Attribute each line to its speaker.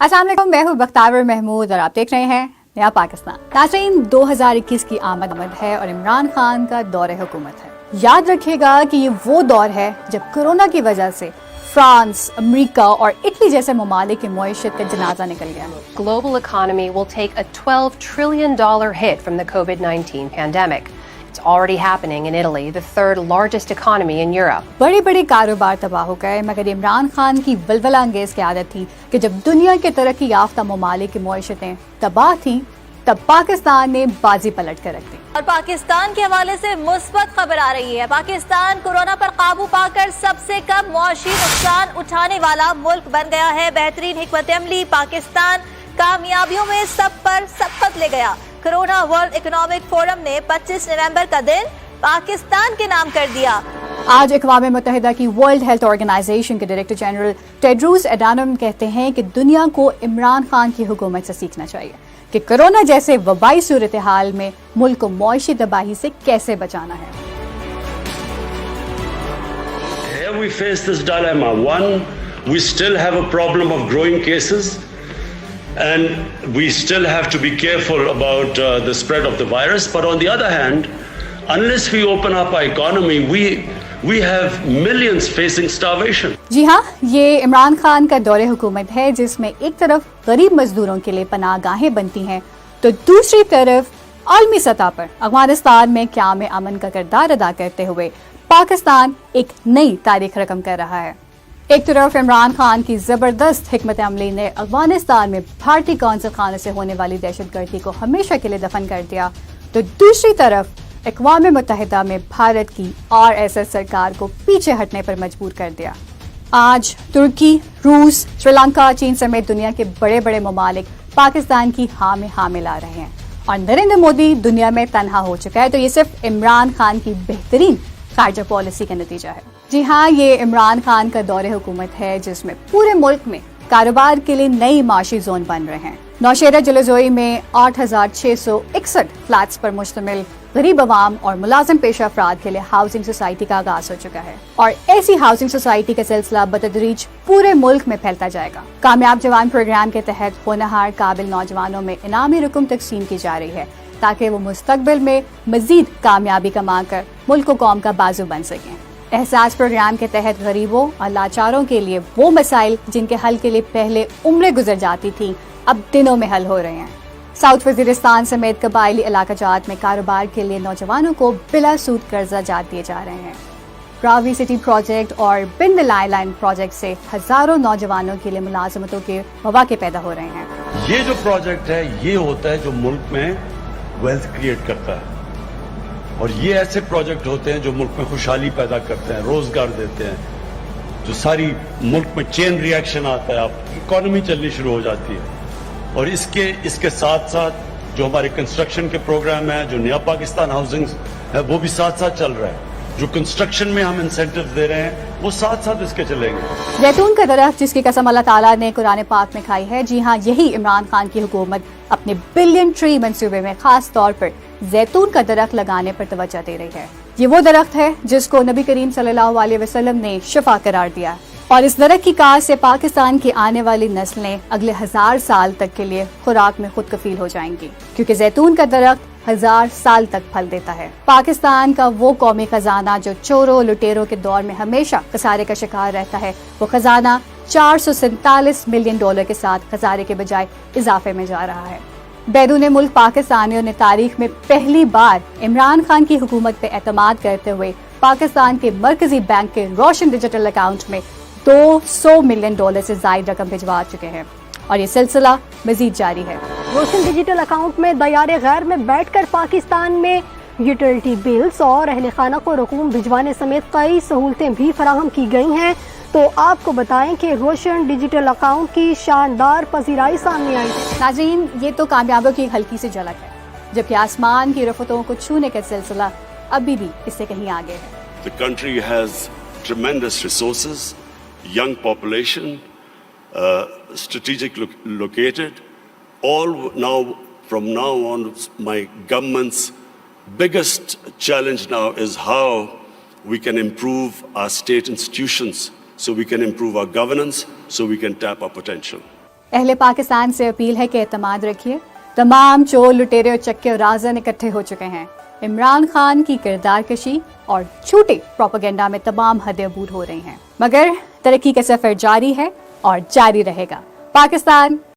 Speaker 1: السلام علیکم، میں ہوں بختیار محمود اور آپ دیکھ رہے ہیں نیا پاکستان۔ ناظرین، 2021 کی آمد ہے اور عمران خان کا دور حکومت ہے۔ یاد رکھیے گا کہ یہ وہ دور ہے جب کورونا کی وجہ سے فرانس، امریکہ اور اٹلی جیسے ممالک کی معیشت کا جنازہ نکل گیا۔
Speaker 2: Global economy will take a $12 trillion hit from the COVID-19 pandemic. It's already happening in Italy, the third largest economy in Europe.
Speaker 1: بڑے بڑے کاروبار تباہ ہو گئے، مگر عمران خان کی ولولہ انگیز قیادت تھی کہ جب دنیا کے ترقی یافتہ ممالک کی معیشتیں تباہ تھیں تب پاکستان نے بازی پلٹ کر رکھ دی۔
Speaker 3: اور پاکستان کے حوالے سے مثبت خبر آ رہی ہے۔ پاکستان کورونا پر قابو پا کر سب سے کم معاشی نقصان اٹھانے والا ملک بن گیا ہے۔ بہترین حکمت عملی پاکستان کامیابیوں میں سب پر سبقت لے گیا۔ کورونا ورلڈ اکنامک فورم نے 25 نومبر کا دن پاکستان کے نام کر دیا۔
Speaker 1: آج اقوام متحدہ کی ورلڈ ہیلتھ آرگانئزیشن کے ڈائریکٹر جنرل ٹیڈروس اڈانم کہتے ہیں کہ دنیا کو عمران خان کی حکومت سے سیکھنا چاہیے کہ کورونا جیسے وبائی صورتحال میں ملک کو معاشی تباہی سے کیسے بچانا ہے۔
Speaker 4: Here we face this dilemma. One, we still have a problem of growing cases and we still have to be careful about the spread of the virus. But on the other hand, unless we open up our economy, we have millions facing starvation.
Speaker 1: جی ہاں، یہ عمران خان کا دور حکومت ہے جس میں ایک طرف غریب مزدوروں کے لیے پناہ گاہیں بنتی ہیں تو دوسری طرف عالمی سطح پر افغانستان میں قیام امن کا کردار ادا کرتے ہوئے پاکستان ایک نئی تاریخ رقم کر رہا ہے۔ ایک طرف عمران خان کی زبردست حکمت عملی نے افغانستان میں بھارتی قونصل خانے سے ہونے والی دہشت گردی کو ہمیشہ کے لیے دفن کر دیا تو دوسری طرف اقوام متحدہ میں بھارت کی RSS سرکار کو پیچھے ہٹنے پر مجبور کر دیا۔ آج ترکی، روس، سری لنکا، چین سمیت دنیا کے بڑے بڑے ممالک پاکستان کی ہاں میں ہاں ملا رہے ہیں اور نریندر مودی دنیا میں تنہا ہو چکا ہے تو یہ صرف عمران خان کی بہترین خارجہ پالیسی کا نتیجہ ہے۔ جی ہاں، یہ عمران خان کا دور حکومت ہے جس میں پورے ملک میں کاروبار کے لیے نئی معاشی زون بن رہے ہیں۔ نوشہرہ جلزوئی میں 8661 فلیٹس پر مشتمل غریب عوام اور ملازم پیشہ افراد کے لیے ہاؤسنگ سوسائٹی کا آغاز ہو چکا ہے اور ایسی ہاؤسنگ سوسائٹی کا سلسلہ بتدریج پورے ملک میں پھیلتا جائے گا۔ کامیاب جوان پروگرام کے تحت ہونہار قابل نوجوانوں میں انعامی رقم تقسیم کی جا رہی ہے تاکہ وہ مستقبل میں مزید کامیابی کما کر ملک و قوم کا بازو بن سکیں۔ احساس پروگرام کے تحت غریبوں اور لاچاروں کے لیے وہ مسائل جن کے حل کے لیے پہلے عمریں گزر جاتی تھیں اب دنوں میں حل ہو رہے ہیں۔ ساؤتھ وزیرستان سمیت قبائلی علاقہ جات میں کاروبار کے لیے نوجوانوں کو بلا سود قرضہ جات دیے جا رہے ہیں۔ راوی سٹی پروجیکٹ اور بن لائن پروجیکٹ سے ہزاروں نوجوانوں کے لیے ملازمتوں کے مواقع پیدا ہو رہے ہیں۔
Speaker 5: یہ جو پروجیکٹ ہے یہ ہوتا ہے جو ملک میں ویلتھ کریٹ کرتا ہے اور یہ ایسے پروجیکٹ ہوتے ہیں جو ملک میں خوشحالی پیدا کرتے ہیں، روزگار دیتے ہیں، جو ساری ملک میں چین ری ایکشن آتا ہے، اب اکانومی چلنی شروع ہو جاتی ہے۔ اور اس کے ساتھ ساتھ جو ہمارے کنسٹرکشن کے پروگرام ہیں، جو نیا پاکستان ہاؤسنگ ہے وہ بھی ساتھ ساتھ چل رہا ہے۔ جو کنسٹرکشن میں ہم انسینٹیو دے رہے ہیں وہ ساتھ ساتھ اس کے چلیں گے۔
Speaker 1: زیتون کا درخت جس کی قسم اللہ تعالیٰ نے قرآن پاک میں کھائی ہے، جی ہاں، یہی عمران خان کی حکومت اپنے بلین ٹری منصوبے میں خاص طور پر زیتون کا درخت لگانے پر توجہ دے رہی ہے۔ یہ وہ درخت ہے جس کو نبی کریم صلی اللہ علیہ وسلم نے شفا قرار دیا اور اس درخت کی کاشت سے پاکستان کی آنے والی نسلیں اگلے 1000 سال تک کے لیے خوراک میں خود کفیل ہو جائیں گی کیونکہ زیتون کا درخت 1000 سال تک پھل دیتا ہے۔ پاکستان کا وہ قومی خزانہ جو چوروں لٹیروں کے دور میں ہمیشہ خسارے کا شکار رہتا ہے، وہ خزانہ $447 ملین کے ساتھ خسارے کے بجائے اضافے میں جا رہا ہے۔ بیرون ملک پاکستانیوں نے تاریخ میں پہلی بار عمران خان کی حکومت پہ اعتماد کرتے ہوئے پاکستان کے مرکزی بینک کے روشن ڈیجیٹل اکاؤنٹ میں $200 ملین سے زائد رقم بھجوا چکے ہیں اور یہ سلسلہ مزید جاری ہے۔
Speaker 6: روشن ڈیجیٹل اکاؤنٹ میں دیار غیر میں بیٹھ کر پاکستان میں یوٹیلٹی بلز اور اہل خانہ کو رقوم بھجوانے سمیت کئی سہولتیں بھی فراہم کی گئی ہیں۔ تو آپ کو بتائیں کہ روشن ڈیجیٹل اکاؤنٹ کی شاندار پذیرائی سامنے آئی ہے۔
Speaker 1: ناظرین، یہ تو کامیابیوں کی ہلکی سی جھلک ہے جبکہ آسمان کی رفتوں کو چھونے کا سلسلہ ابھی بھی اس سے کہیں آگے ہے۔
Speaker 4: The country has tremendous resources, young population, strategic located. All now, from now on, my government's biggest challenge now is how we can improve our state institutions, so we can improve our governance, so we can tap our potential.
Speaker 1: اہل پاکستان سے appeal ہے کہ اعتماد رکھیے. تمام چور لٹیرے اور چکے اور رازن اکٹھے ہو چکے ہیں. عمران خان کی کردار کشی اور جھوٹے پروپیگنڈا میں تمام حدیں عبور ہو رہی ہیں، مگر ترقی کا سفر جاری ہے اور جاری رہے گا. پاکستان